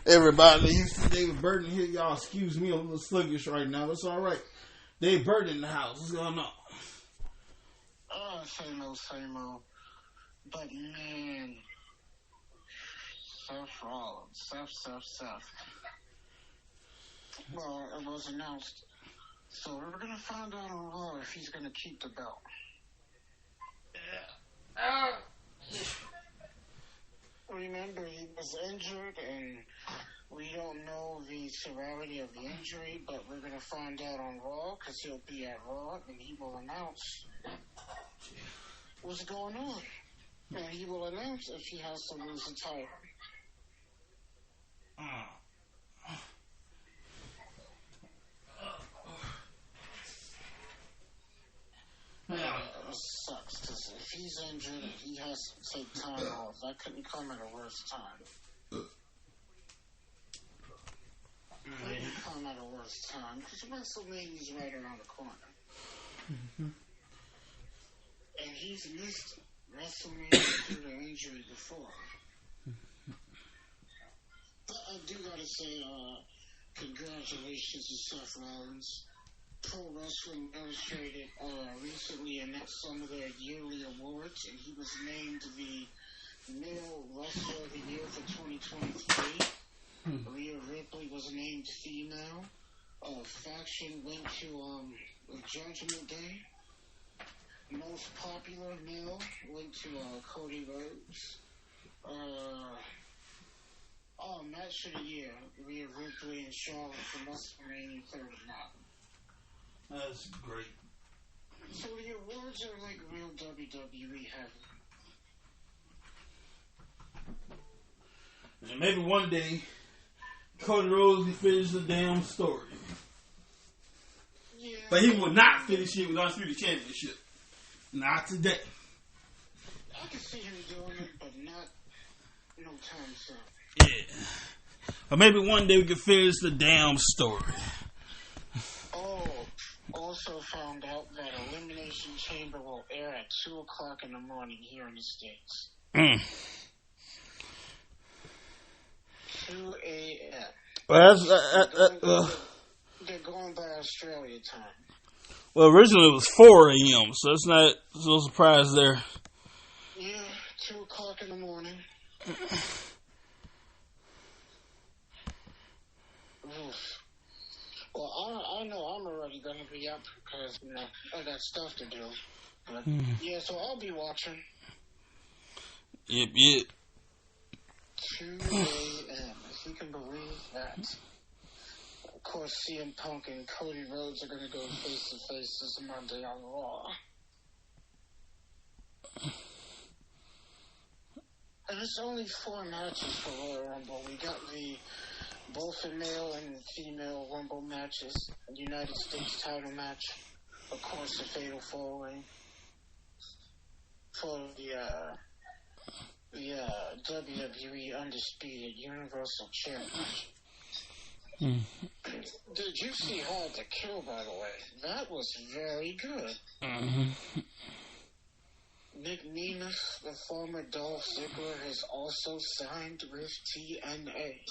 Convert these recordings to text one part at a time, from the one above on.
Everybody, Houston, David Burton here. Y'all, excuse me, I'm a little sluggish right now. It's all right. David Burton in the house. What's going on? Same old. But man, Seth Rollins, Seth. Well, it was announced. So we're gonna find out on Raw if he's gonna keep the belt. Yeah. Remember, he was injured, and we don't know the severity of the injury, but we're going to find out on Raw, because he'll be at Raw, and he will announce what's going on. And he will announce if he has to lose the title. It sucks, because if he's injured, he has to take time off. That couldn't come at a worse time. Couldn't come at a worse time, because WrestleMania's right around the corner. Mm-hmm. And he's missed WrestleMania due to injury before. But I do gotta say, congratulations to Seth Rollins. Pro Wrestling Illustrated recently announced some of their yearly awards, and he was named the Male Wrestler of the Year for 2023. Rhea Ripley was named Female. Faction went to Judgment Day. Most Popular Male went to Cody Rhodes. Match of the Year, Rhea Ripley and Charlotte from WrestleMania 39. That's great. So the awards are like real WWE heavy. And maybe one day, Cody Rhodes can finish the damn story. Yeah. But he will not finish it with Undisputed Championship. Not today. I can see him doing it, but not no time soon. Yeah. Or maybe one day we can finish the damn story. Also found out that Elimination Chamber will air at 2 o'clock in the morning here in the States. 2 a.m. Well, they're going by Australia time. Well, originally it was 4 a.m., so it's not no surprise there. Yeah, 2 o'clock in the morning. Well, I know I'm already going to be up because, I got stuff to do. But, yeah, so I'll be watching. Yep. 2 a.m. If you can believe that. Of course, CM Punk and Cody Rhodes are going to go face-to-face this Monday on Raw. And it's only 4 matches for Royal Rumble. We got both the male and female Rumble matches, United States title match, of course the Fatal 4-Way for the WWE Undisputed Universal Championship. Did you see Hard to Kill, by the way? That was very good. Nick Nemeth, the former Dolph Ziggler, has also signed with TNA.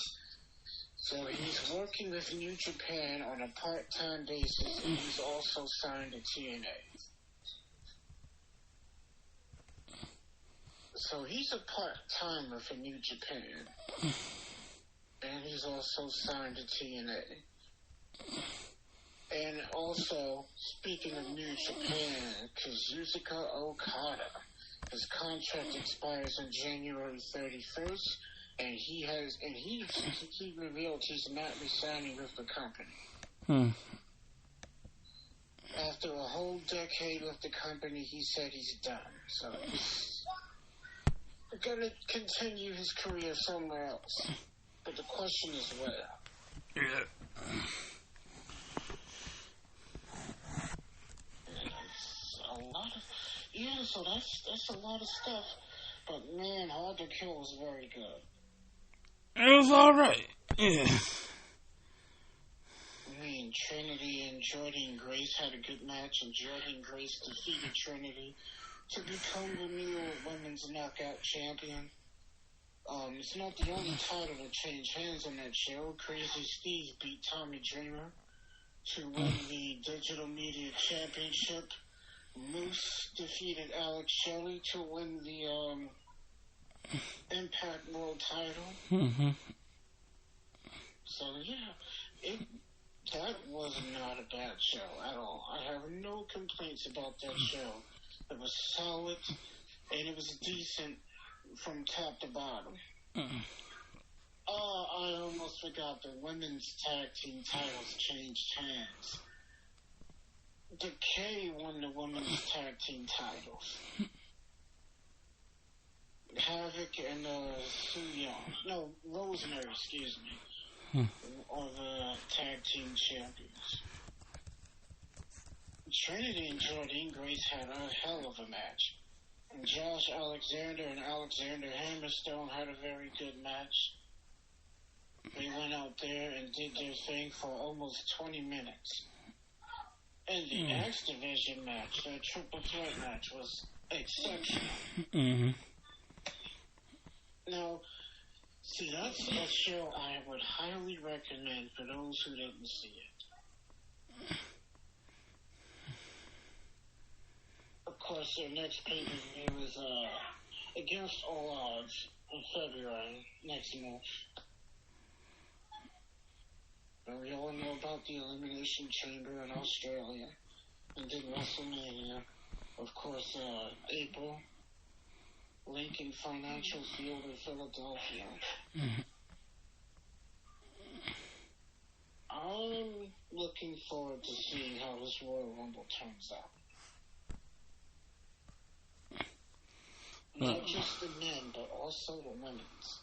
So he's working with New Japan on a part-time basis, and he's also signed to TNA. So he's a part-timer for New Japan. And he's also signed to TNA. And also, speaking of New Japan, Kazuchika Okada, his contract expires on January 31st. And he revealed he's not resigning with the company. After a whole decade with the company, he said he's done. So he's going to continue his career somewhere else. But the question is where. So that's a lot of stuff. But man, Hard to Kill was very good. It was alright. Yeah. I mean, Trinity and Jordynne Grace had a good match, and Jordynne Grace defeated Trinity to become the new women's knockout champion. It's not the only title to change hands on that show. Crazy Steve beat Tommy Dreamer to win the Digital Media Championship. Moose defeated Alex Shelley to win the Impact World title. Mm-hmm. So yeah, that was not a bad show at all. I have no complaints about that show. It was solid and it was decent from top to bottom. I almost forgot the women's tag team titles changed hands. Decay won the women's tag team titles. Havoc and Su Yung, no, Rosemary, excuse me, are the tag team champions. Trinity and Jordynne Grace had a hell of a match. And Josh Alexander and Alexander Hammerstone had a very good match. They went out there and did their thing for almost 20 minutes. And the X Division match, the triple threat match, was exceptional. Mm-hmm. Now, see, that's a show I would highly recommend for those who didn't see it. Of course, their next pay-per-view is Against All Odds in February, next month. And we all know about the Elimination Chamber in Australia. And then WrestleMania, of course, April. Lincoln Financial Field in Philadelphia. I'm looking forward to seeing how this Royal Rumble turns out. Not just the men, but also the women's.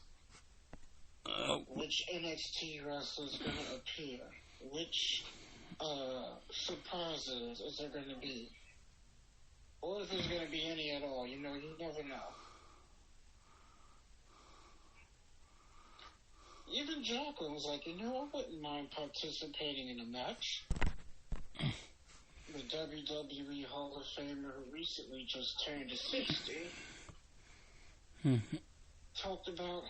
Which NXT wrestler is going to appear? Which surprises is there going to be? Or if there's going to be any at all, you never know. Even Jocko was like, I wouldn't mind participating in a match. The WWE Hall of Famer who recently just turned 60 talked about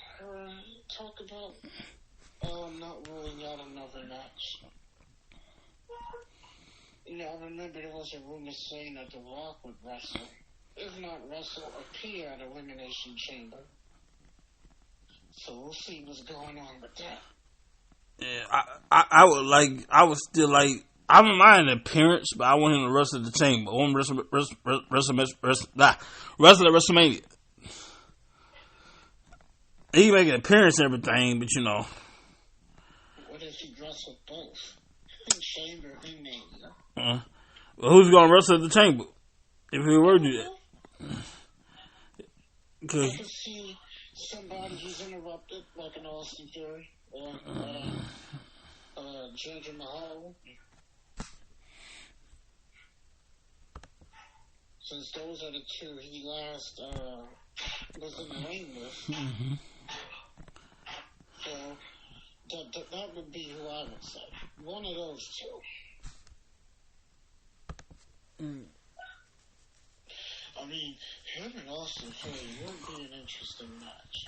not ruling out another match. I remember there was a rumor saying that The Rock would wrestle. If not wrestle, appear at Elimination Chamber. So we'll see what's going on with that. Yeah, I would still like, I don't mind the appearance, but I want him to wrestle the chamber. I want him to wrestle at WrestleMania. He can make an appearance and everything, but What if he wrestled both? Chamber and Mania. Well, who's going to wrestle at the chamber? If he were to do that. I can see somebody who's interrupted, like an Austin Theory, or Jinder Mahal. Since those are the two he last was in the ring with. So that would be who I would say. One of those two. I mean, him and Austin Theory would be an interesting match.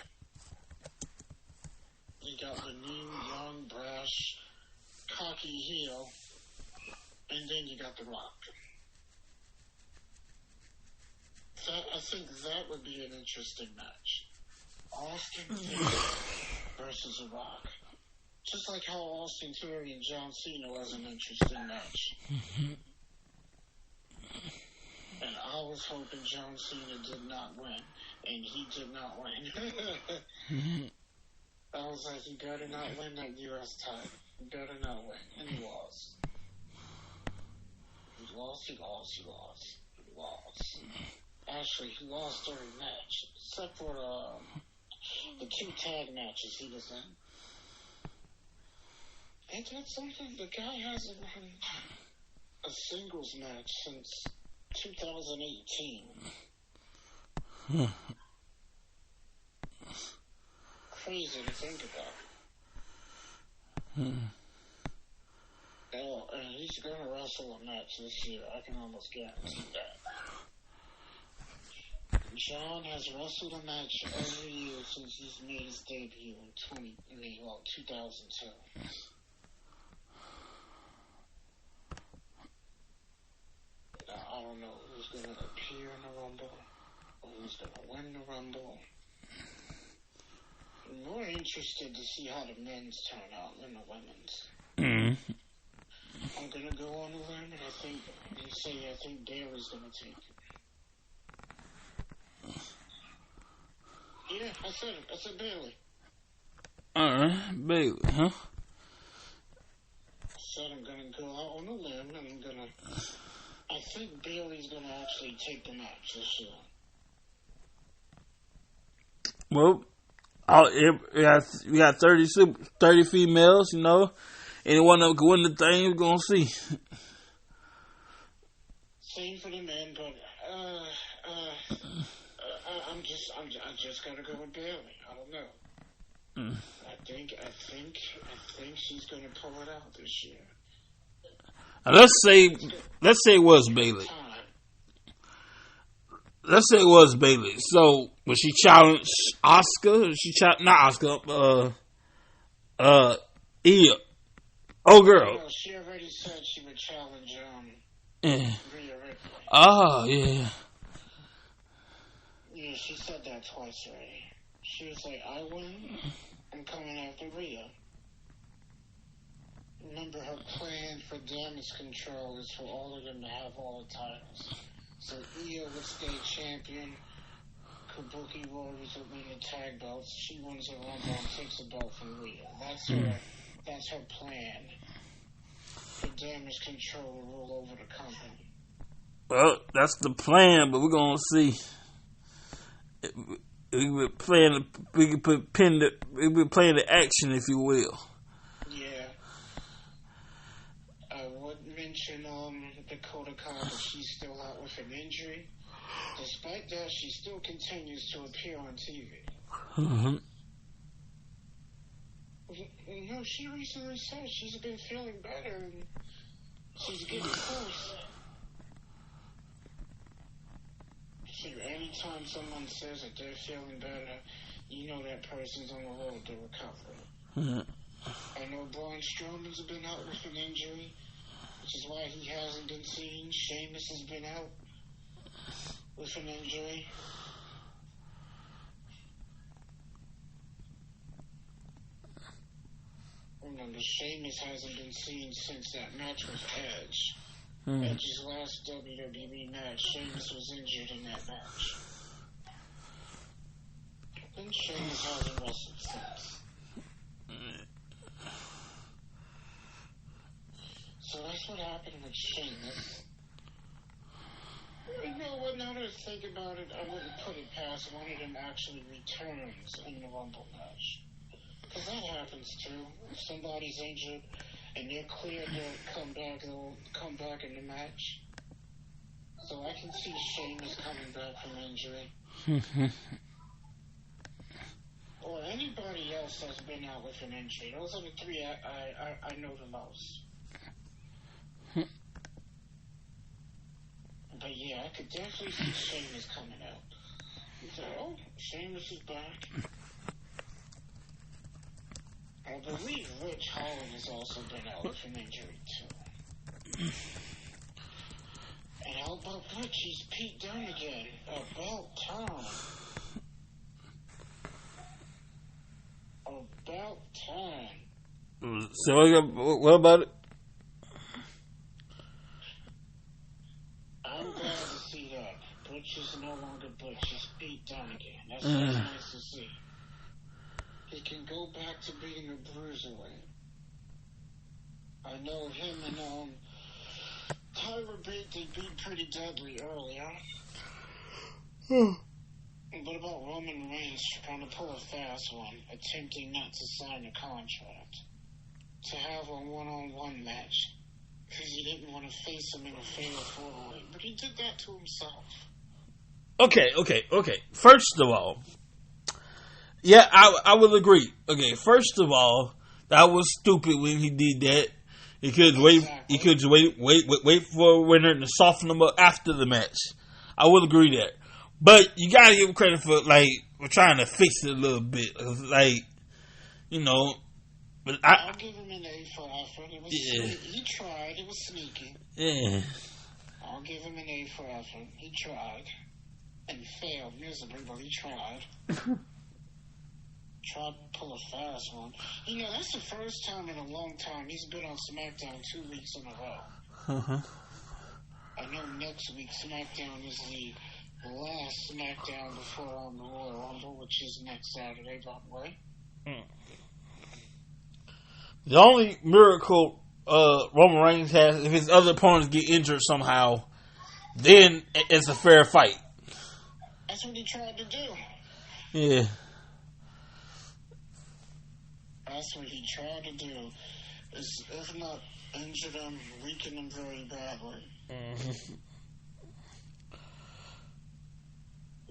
You got the new, young, brash, cocky heel, and then you got The Rock. I think that would be an interesting match. Austin Theory versus The Rock. Just like how Austin Theory and John Cena was an interesting match. And I was hoping John Cena did not win. And he did not win. I was like, he better not win that U.S. title. He better not win. And he lost. He lost. Actually, he lost every match. Except for the two tag matches he was in. Ain't that something? The guy hasn't won a singles match since 2018. Crazy to think about. And he's going to wrestle a match this year. I can almost guarantee that. John has wrestled a match every year since he's made his debut in 2002. I don't know who's going to appear in the Rumble or who's going to win the Rumble. I'm more interested to see how the men's turn out than the women's. Mm-hmm. I'm going to go on a limb, and I think Bayley's going to take it. Yeah, I said it. I said Bayley. Alright, Bayley, huh? I said I'm going to go out on a limb, and I think Bayley's going to actually take the match this year. Well, we got 30 females, you know. Anyone that can win the thing, we're going to see. Same for the men, but I just gotta go with Bayley. I don't know. I think she's gonna pull it out this year. Let's say it was Bayley. Let's say it was Bayley. So, was she challenged Asuka? Not Asuka. Io. Oh, girl. No, she already said she would challenge Rhea Ripley. Oh, yeah. Yeah, she said that twice already. She was like, I win, I'm coming after Rhea. Remember, her plan for Damage Control is for all of them to have all the titles. So Io would stay champion, Kabuki Warriors would win the tag belts, she wins the Rumble and takes the belt from Rhea. That's her plan for Damage Control to rule over the company. Well, that's the plan, but we're gonna see. We could playing the action, if you will. Yeah. I would mention Dakota Kai, but she's still out with an injury. Despite that, she still continues to appear on TV. Mm-hmm. You know, she recently said she's been feeling better and she's getting close. So anytime someone says that they're feeling better, you know that person's on the road to recovery. Mm-hmm. I know Braun Strowman's been out with an injury, which is why he hasn't been seen. Sheamus has been out with an injury. Remember, Sheamus hasn't been seen since that match with Edge. Edge's last WWE match, Sheamus was injured in that match. And Sheamus hasn't wrestled since. So that's what happened with Sheamus. You know what, now that I think about it, I wouldn't put it past one of them actually returns in the Rumble match. Because that happens too. If somebody's injured and they're cleared to come back, they'll come back in the match. So I can see Sheamus coming back from injury. Or anybody else that's been out with an injury. Those are the three I know the most. But yeah, I could definitely see Sheamus coming out. So, oh, Sheamus is back. I believe Rich Holland has also been out with an injury too. And how about Rich? He's Pete Dunne again. About time. About time. So what about it? I'm glad to see that. Butch is no longer Butch. He's Pete Dunne again. That's nice to see. He can go back to being a bruiserweight. I know him and Tyler Bate, they beat pretty deadly earlier. What about Roman Reigns trying to pull a fast one, attempting not to sign a contract? To have a one-on-one match. Because he didn't want to face him in a fatal four-way. But he did that to himself. Okay. First of all, yeah, I will agree. Okay, first of all, that was stupid when he did that. He could wait for a winner to soften him up after the match. I will agree that. But you gotta give him credit for like we're trying to fix it a little bit. Like, you know, but I'll give him an A for effort. It was yeah. He tried. It was sneaky. Yeah. I'll give him an A for effort. He tried and failed miserably, but he tried. Tried to pull a fast one. You know, that's the first time in a long time he's been on SmackDown 2 weeks in a row. Uh-huh. I know next week SmackDown is the last SmackDown before the Royal Rumble, which is next Saturday, by the way. The only miracle Roman Reigns has, if his other opponents get injured somehow, then it's a fair fight. That's what he tried to do. Yeah. That's what he tried to do. Is, if not injure them, weaken them very badly. Mm-hmm.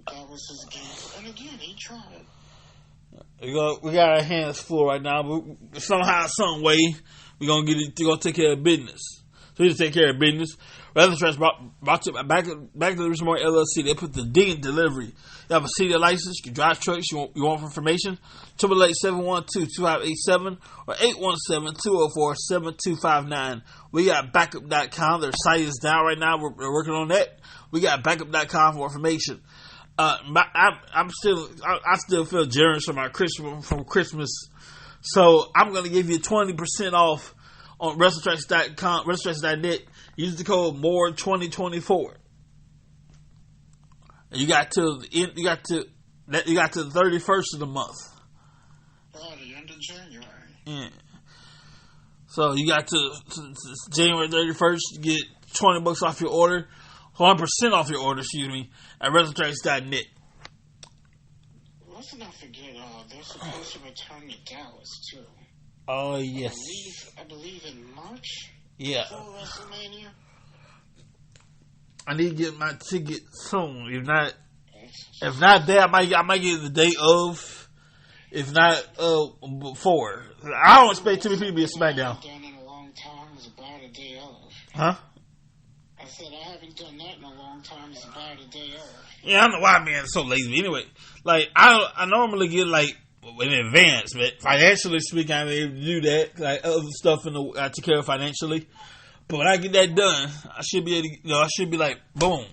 That was his game. And again, he tried. We got our hands full right now, but somehow, some way, we're gonna take care of business. So we need to take care of business. Rather Trust brought to back to the Richard Moore LLC. They put the D in delivery. You have a CD license, you can drive trucks, you want information, 888-712-2587 or 817-204-7259. We got backup.com. Their site is down right now. We're working on that. We got backup.com for information. I still feel generous from Christmas. So I'm going to give you 20% off on WrestleTracks.com, WrestleTracks.net. Use the code MORE2024. You got to the 31st of the month. Oh, the end of January. Yeah. So you got to January 31st to get $20 off your order, 100% off your order, at WrestleTracks.net. Let's not forget, they're supposed to return to Dallas too. Oh yes. I believe in March. Yeah. Before WrestleMania. I need to get my ticket soon. If not there, I might get it the day of. If not, before. I don't expect too many people to be at SmackDown. Done in a long time is about a day of. Huh? I said I haven't done that in a long time. It's about a day of. Yeah, I don't know why I'm being so lazy. Anyway, like I normally get like in advance, but financially speaking, I'm able to do that. Like other stuff I take care of financially. But when I get that done, I should be able to, I should be like boom.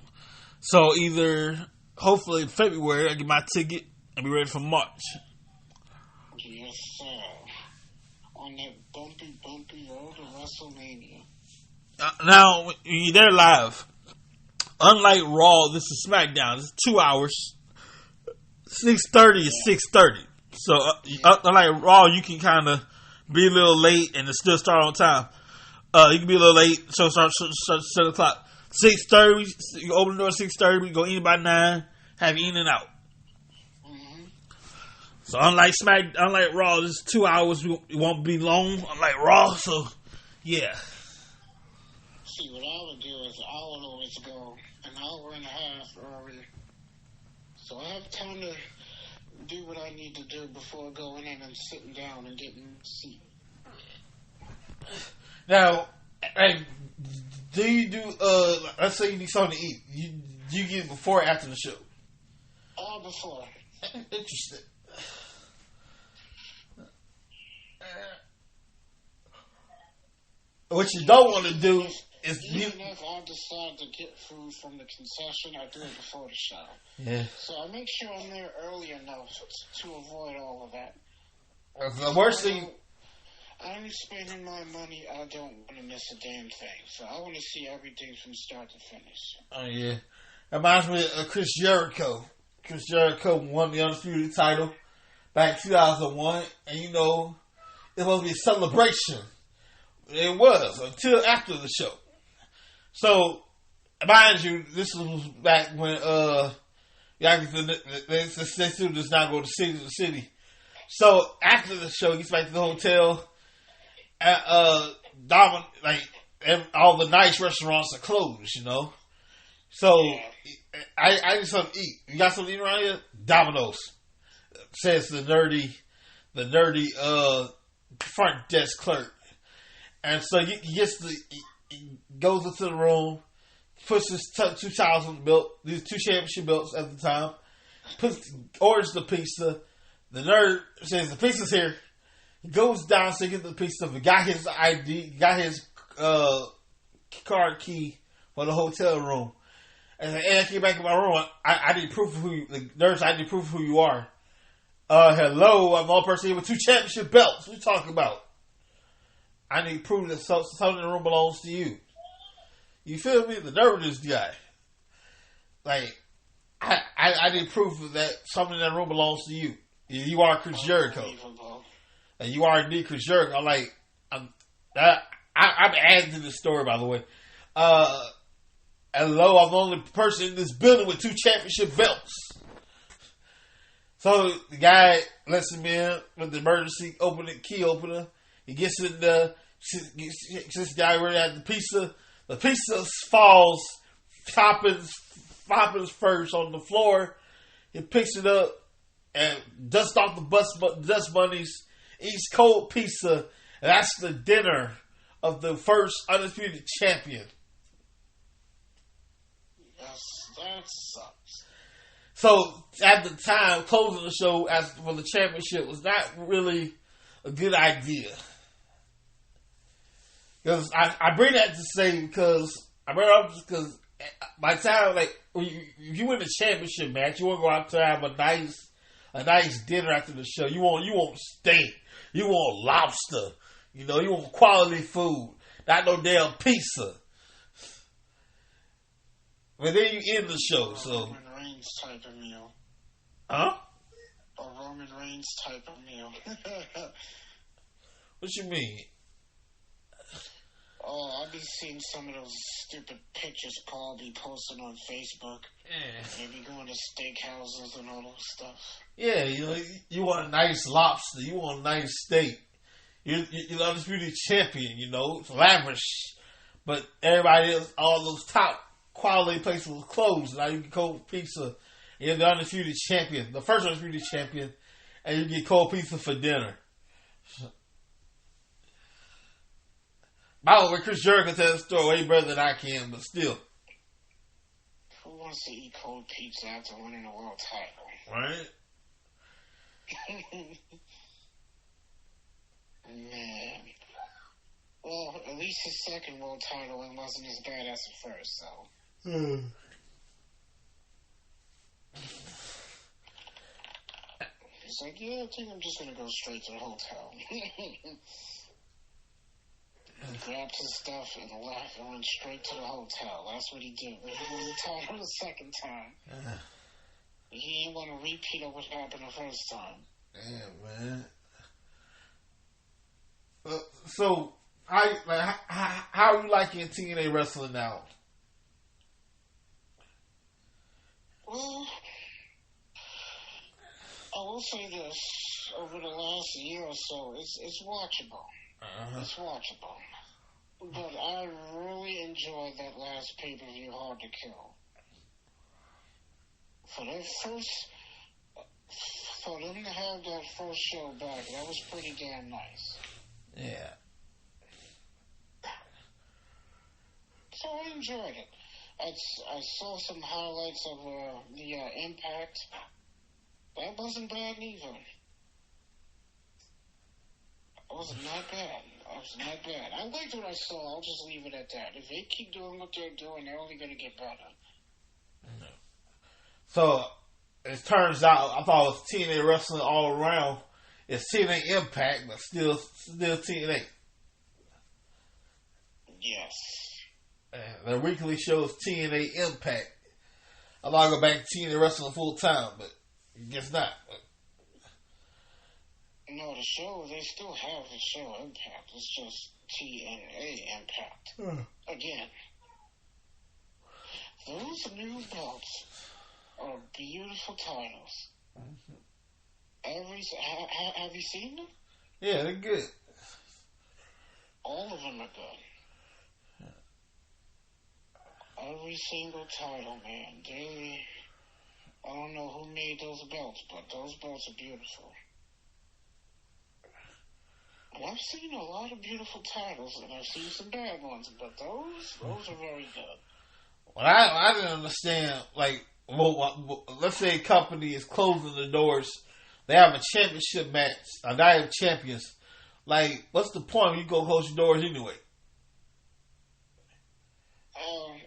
So either hopefully in February I get my ticket and be ready for March. Yes, sir. On that bumpy road to WrestleMania. Now, when you're there live, unlike Raw, this is SmackDown. It's 2 hours. 6:30 is 6:30. So, unlike Raw, you can kind of be a little late and still start on time. You can be a little late, so start 7 o'clock. 6:30, you open the door at 6:30, we go in by 9, have you in and out. So unlike Raw, this is 2 hours. It won't be long. Unlike Raw, so yeah. See, what I would do is I would always go an hour and a half early, so I have time to do what I need to do before going in and sitting down and getting a seat. Now, do you do? Let's say you need something to eat. Do you get it before or after the show? Before. Interesting. What you don't want to do is even if I decide to get food from the concession, I do it before the show. Yeah. So I make sure I'm there early enough to avoid all of that. The worst thing. I'm spending my money. I don't want to miss a damn thing. So I want to see everything from start to finish. Oh yeah. That reminds me of Chris Jericho. Chris Jericho won the Undisputed title back in 2001, and it was supposed to be a celebration. It was until after the show. So, mind you, this was back when they still does not go to city to city. So after the show, he gets back to the hotel. All the nice restaurants are closed, So I need something to eat. You got something to eat around here? Domino's, says the nerdy front desk clerk. And so he goes into the room, puts his two titles on the belt, these two championship belts at the time, orders the pizza. The nerd says the pizza's here. He goes down to get the pizza. He got his ID, got his card key for the hotel room. And I came back in my room. I need proof of who you, the nurse. I need proof of who you are. Hello, I'm the only person here with 2 championship belts. What you talking about? I need proof that something in the room belongs to you. You feel me? The nerve of this guy. Like, I need proof that something in that room belongs to you. You are Chris Jericho. And you are indeed Chris Jericho. I'm adding to this story, by the way. Hello, I'm the only person in this building with 2 championship belts. So the guy lets him in with the emergency key opener. He gets in the this guy already had the pizza. The pizza falls, toppings first on the floor. He picks it up and dusts off the dust bunnies. Eats cold pizza, and that's the dinner of the first undisputed champion. Yes, that sucks. So at the time, closing the show as for the championship was not really a good idea. Because I bring that to say because by the time if you win the championship match, you want to go out to have a nice dinner after the show. You want steak. You want lobster. You want quality food. Not no damn pizza. But then you end the show, so. Roman Reigns type of meal. Huh? A Roman Reigns type of meal. What you mean? Oh, I've been seeing some of those stupid pictures Paul be posting on Facebook. Yeah. Maybe going to steakhouses and all those stuff. Yeah, you want a nice lobster. You want a nice steak. You're the undisputed champion, it's lavish. But everybody else, all those top quality places was closed. Now you get cold pizza. You're the undisputed champion, the first undisputed champion, and you get cold pizza for dinner. By the way, Chris Jericho tells the story way better than I can, but still. Who wants to eat cold pizza after winning a world title? Right? Man. Well, at least his second world title wasn't as bad as the first, so. He's like, yeah, I think I'm just gonna go straight to the hotel. He grabbed his stuff and left and went straight to the hotel. That's what he did when he won the title the second time. He didn't want to repeat of what happened the first time. Yeah, man. So, how are you liking TNA wrestling now? Well, I will say this: over the last year or so, it's watchable. It's watchable. But I really enjoyed that last pay-per-view, Hard to Kill. For them to have that first show back, that was pretty damn nice. Yeah. So I enjoyed it. I saw some highlights of the Impact. That wasn't bad either. It was not bad. I liked what I saw. I'll just leave it at that. If they keep doing what they're doing, they're only going to get better. So, it turns out, I thought it was TNA wrestling all around. It's TNA Impact, but still TNA. Yes. And their weekly show is TNA Impact. I thought I'd go back to TNA wrestling full time, but I guess not. No, they still have the show Impact. It's just TNA Impact. Again, those new belts are beautiful titles. Have you seen them? Yeah, they're good. All of them are good. Every single title, man. I don't know who made those belts, but those belts are beautiful. And I've seen a lot of beautiful titles, and I've seen some bad ones, but those are very good. Well, I didn't understand. Like, let's say a company is closing the doors. They have a championship match. A night of champions. Like, what's the point when you go close your doors anyway?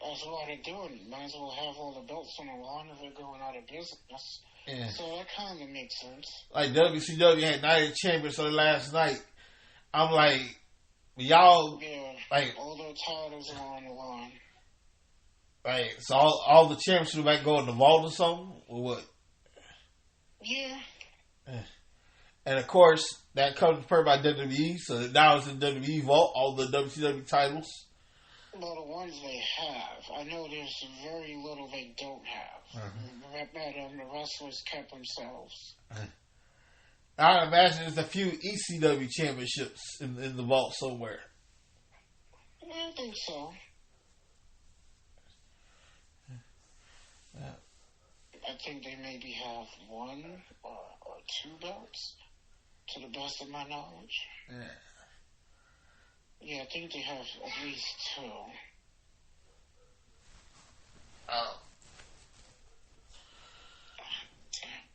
That's what they're doing. Might as well have all the belts on the line if they're going out of business. Yeah. So that kind of makes sense. Like WCW had Night of Champions on last night. I'm like, y'all, Yeah, like, all their titles are on the line. Like, so all the championships might go in the vault or something, or what? Yeah. And of course, that comes prepared by WWE, so now it's in WWE vault, all the WCW titles. Well, the ones they have, I know there's very little they don't have. The wrestlers kept themselves. I imagine there's a few ECW championships in the vault somewhere. I think so. I think they maybe have one or two belts, to the best of my knowledge. Yeah, I think they have at least two. Oh.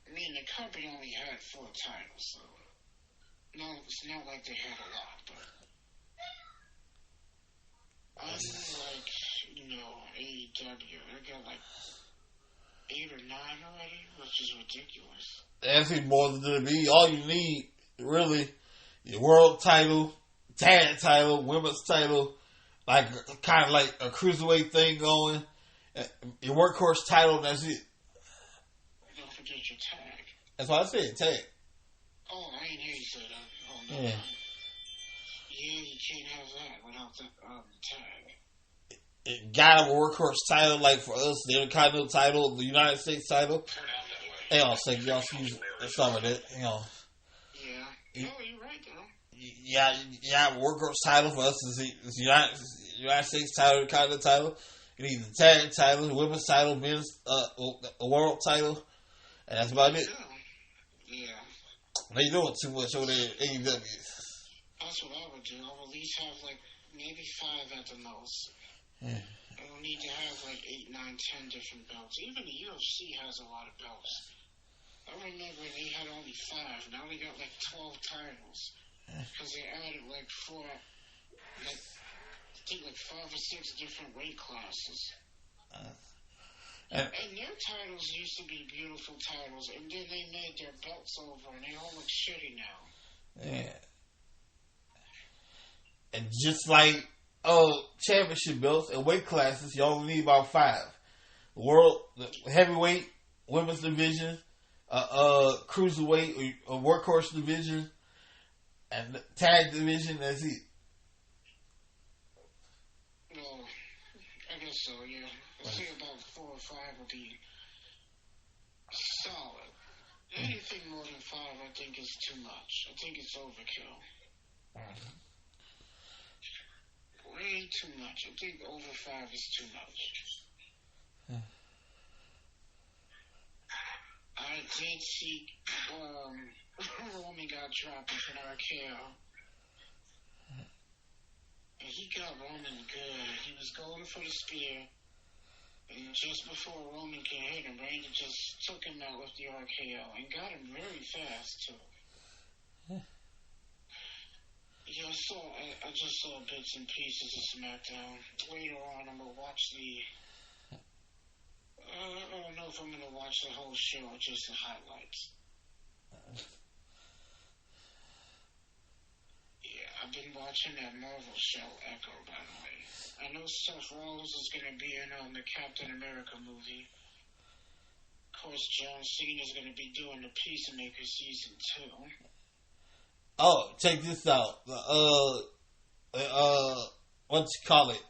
I mean, the company only had 4 titles, so no, it's not like they had a lot, but I know, AEW, they got like 8 or 9 already, which is ridiculous. That's even more than WWE. All you need, really, your world title, tag title, women's title, like kind of like a cruiserweight thing going, your workhorse title, that's it. Don't forget your tag. That's what I said, tag. Oh, I didn't hear you say that. Oh, no. Yeah. Yeah, you can't have that without the tag. It got a workhorse title, like for us, the Intercontinental title, the United States title. Hey, I'll say, y'all use some of that, you know. Yeah. No, you're right, though. Yeah, workhorse title for us is the United States title, Intercontinental title. You need the tag title, the women's title, men's, a world title, and that's about it. Yeah. They doing too much over there at AEW. That's what I would do. I would at least have like maybe 5 at the most. Yeah. I don't need to have like 8, 9, 10 different belts. Even the UFC has a lot of belts. I remember they had only 5. Now they got like 12 titles. Because they added like 4, like, I think like 5 or 6 different weight classes. And their titles used to be beautiful titles. And then they made their belts over and they all look shitty now. Yeah. And just like championship belts and weight classes, you only need about 5. The heavyweight, women's division, cruiserweight, or workhorse division, and tag division. That's it. Well, I guess so. Yeah, I say about 4 or 5 would be solid. Anything more than 5, I think, is too much. I think it's overkill. Way too much. I think over 5 is too much. I did see Roman got dropped into an RKO. And he got Roman good. He was going for the spear. And just before Roman could hit him, Randy just took him out with the RKO and got him very fast, too. Yeah, I just saw bits and pieces of SmackDown. Later on, I'm going to watch I don't know if I'm going to watch the whole show or just the highlights. Yeah, I've been watching that Marvel show, Echo, by the way. I know Seth Rollins is going to be in on the Captain America movie. Of course, John Cena is going to be doing the Peacemaker season 2. Oh, check this out. What you call it?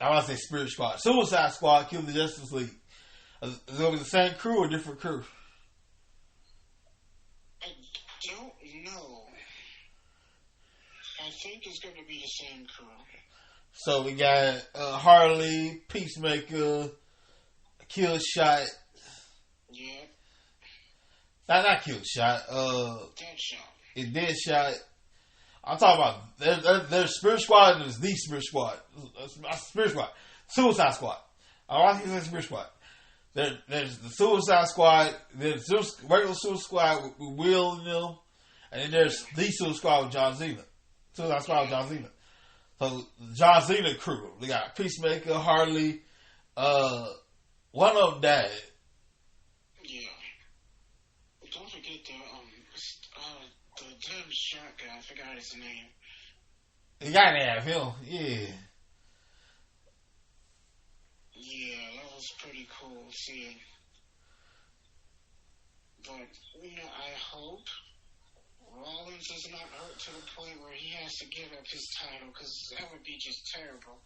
I want to say Spirit Squad. Suicide Squad killed the Justice League. Is it going to be the same crew or different crew? I don't know. I think it's going to be the same crew. So we got Harley, Peacemaker, Killshot. Yeah. Not Killshot. Deadshot. Deadshot. I'm talking about there's Spirit Squad and there's the Spirit Squad. Spirit Squad. Suicide Squad. I think it's Spirit Squad. There's the Suicide Squad, there's the regular Suicide Squad with Will and them, and then there's the Suicide Squad with John Cena. Suicide Squad with John Cena. So John Cena crew. They got Peacemaker, Harley, one of them died. Yeah. Don't forget the damn shot guy, I forgot his name. You gotta have him, yeah. Yeah, that was pretty cool seeing. But, I hope Rollins is not hurt to the point where he has to give up his title, because that would be just terrible.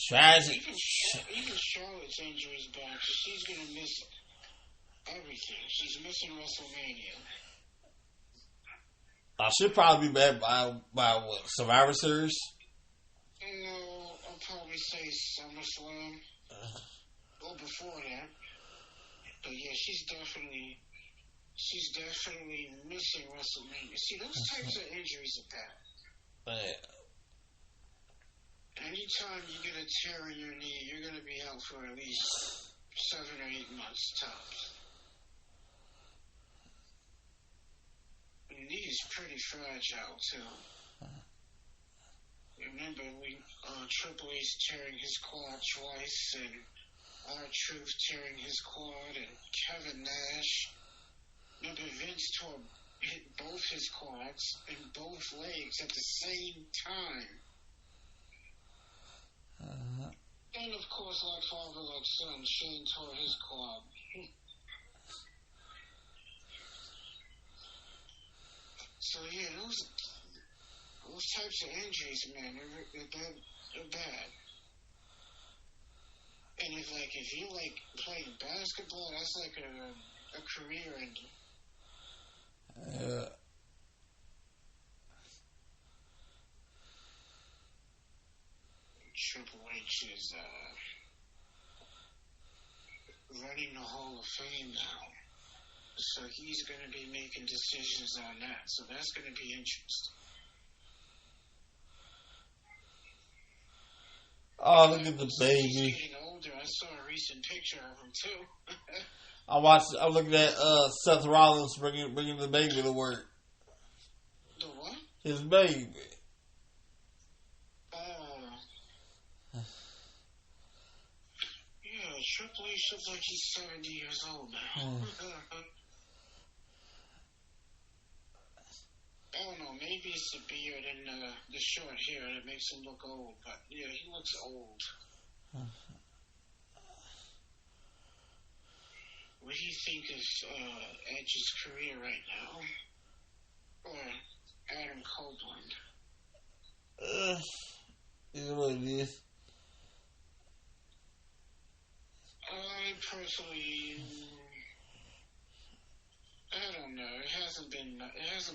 Tragic. Even Charlotte's injury is bad, so she's going to miss everything. She's missing WrestleMania. She'll probably be back by what, Survivor Series? No, I'll probably say SummerSlam. Or before that. But yeah, she's definitely missing WrestleMania. See, those types of injuries are bad. Anytime you get a tear in your knee, you're going to be out for at least 7 or 8 months tops. The knee is pretty fragile, too. Remember, Triple H tearing his quad twice, and R-Truth tearing his quad, and Kevin Nash. Remember, Vince hit both his quads and both legs at the same time. And of course, like father, like son, Shane tore his quad. So yeah, those types of injuries, man, they're bad. And if you playing basketball, that's like a career ending. Triple H is running the Hall of Fame now. So he's going to be making decisions on that. So that's going to be interesting. Oh, look at the He's baby. getting older. I saw a recent picture of him, too. I'm looking at Seth Rollins bringing the baby to work. The what? His baby. Yeah, Triple H looks like he's 70 years old now. I don't know, maybe it's the beard and the short hair that makes him look old, but yeah, he looks old. What do you think of Edge's career right now? Or Adam Copeland? Is what it is. I personally, I don't know. It hasn't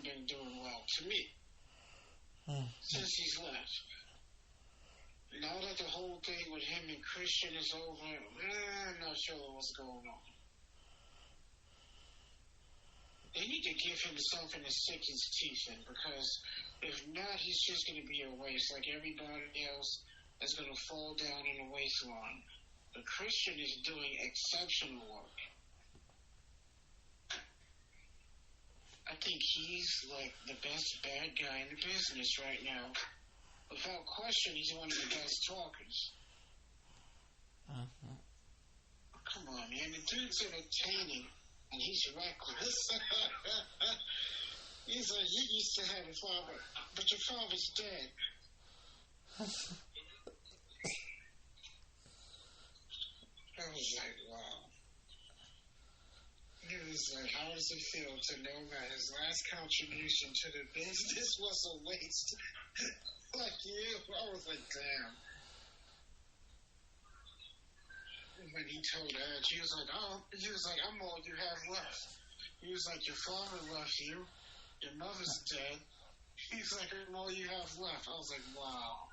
been doing well to me since he's left. Now that the whole thing with him and Christian is over, I'm not sure what's going on. They need to give him something to sink his teeth in, because if not, he's just going to be a waste like everybody else that's going to fall down in the waistline. But Christian is doing exceptional work. I think he's like the best bad guy in the business right now. Without question, he's one of the best talkers. Come on, man. The dude's entertaining, and he's reckless. He's like, you used to have a father, but your father's dead. I was like, wow. He was like, how does it feel to know that his last contribution to the business was a waste? Like you. I was like, damn. When he told Edge, he was like, I'm all you have left. He was like, your father left you, your mother's dead. He's like, I'm all you have left. I was like, wow.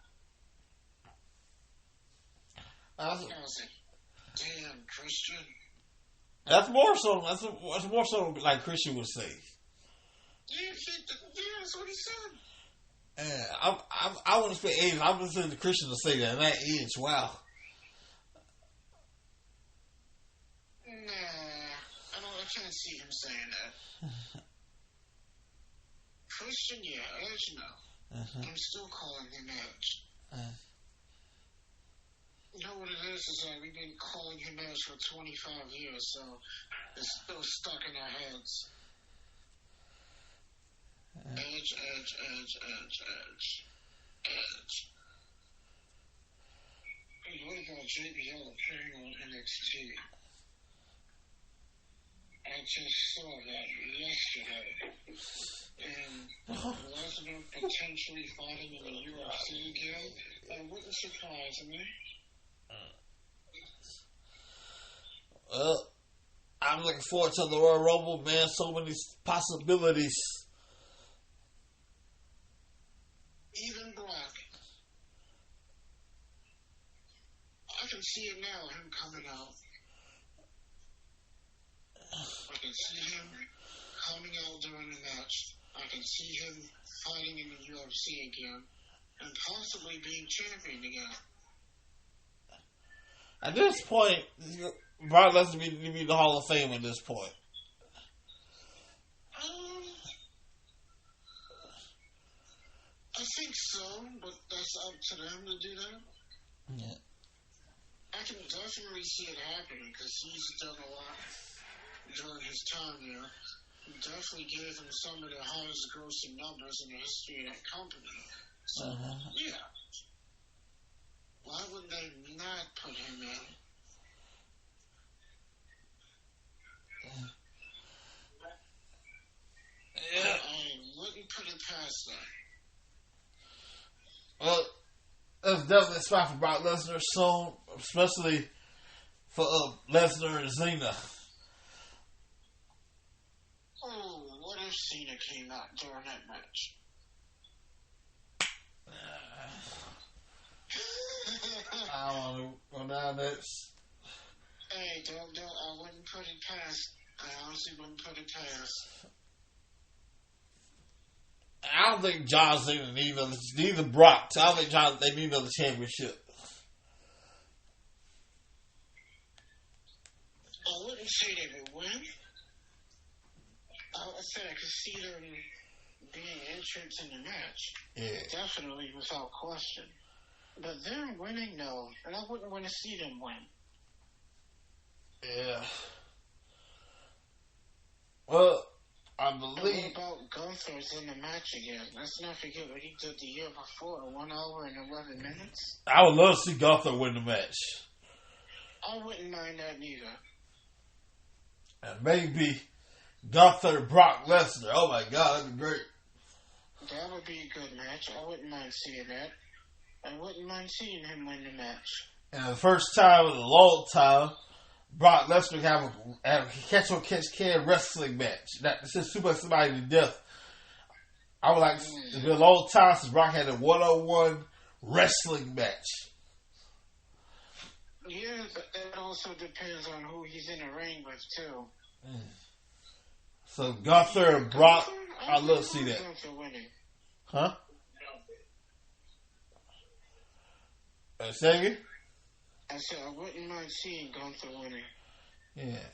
I was like, damn, Christian. That's more so like Christian would say. Do you think that, yeah, That's what he said. I wouldn't expect age. I'm listening to Christian to say that. And that age, wow. Nah, I can't see him saying that. Christian, yeah. Edge, no. I'm still calling him Edge. You know what it is that we've been calling him Edge for 25 years, so it's still stuck in our heads. Edge. Hey, what about JBL appearing on NXT? I just saw that yesterday. And Lesnar potentially fighting in the UFC again, that wouldn't surprise me. Well, I'm looking forward to the Royal Rumble, man. So many possibilities. Even Brock. I can see it now, him coming out. I can see him coming out during the match. I can see him fighting in the UFC again. And possibly being champion again. At this point, Brock Lesnar need to be the Hall of Fame at this point. I think so, but that's up to them to do that. Yeah. I can definitely see it happening because he's done a lot during his time there. He definitely gave him some of the highest grossing numbers in the history of that company. So, yeah. Why would they not put him in? Yeah. I wouldn't put it past that. Well, that's definitely a spot for Brock Lesnar soon, especially for Lesnar and Cena. Oh, what if Cena came out during that match? I don't want to go down this. Hey, don't, I wouldn't put it past. I honestly wouldn't put it past. I don't think John Cena neither Brock. I don't think they need another championship. I wouldn't say they would win. I said I could see them being entrants in the match. Yeah. Definitely, without question. But them winning, no. And I wouldn't want to see them win. Yeah. Well, I believe. What about Gunther's in the match again? Let's not forget what he did the year before, 1 hour and 11 minutes. I would love to see Gunther win the match. I wouldn't mind that neither. And maybe Gunther Brock Lesnar. Oh my God, that'd be great. That would be a good match. I wouldn't mind seeing that. I wouldn't mind seeing him win the match. And the first time in a long time, Brock Lesnar have a catch-can wrestling match. This is super somebody to death. I would like it's been a long time since Brock had a one-on-one wrestling match. Yeah, but that also depends on who he's in the ring with too. So Gunther and Brock, I'd love to see that. Gunther winning. Huh? Say again? I said I wouldn't mind seeing Gunther winning. Yeah.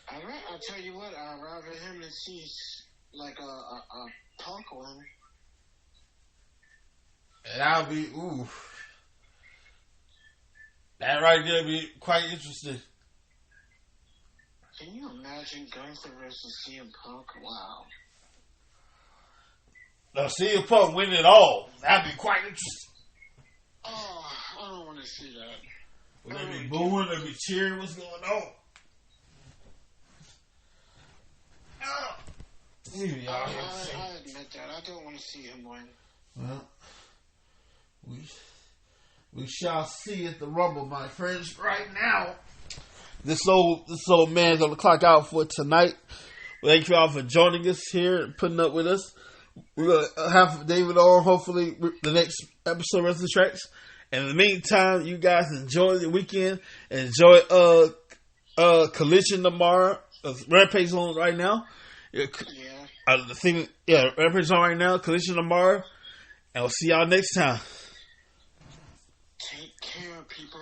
I'll tell you what, I'd rather him than see like a Punk win. And that'll be that right there would be quite interesting. Can you imagine Gunther versus CM Punk? Wow. Now CM Punk win it all. That'd be quite interesting. Oh, I don't want to see that. Will they be booing? They be cheering? What's going on? I admit that. I don't want to see him win. Well, we shall see at the Rumble, my friends. Right now, this old man's on the clock out for tonight. Thank you all for joining us here and putting up with us. We're going to have David on, hopefully, the next episode of Wrestling Tracks. And in the meantime, you guys enjoy the weekend. Enjoy Collision tomorrow. Rampage on right now. Yeah, Yeah. I think, yeah, Rampage on right now. Collision tomorrow. And we'll see y'all next time. Take care, people.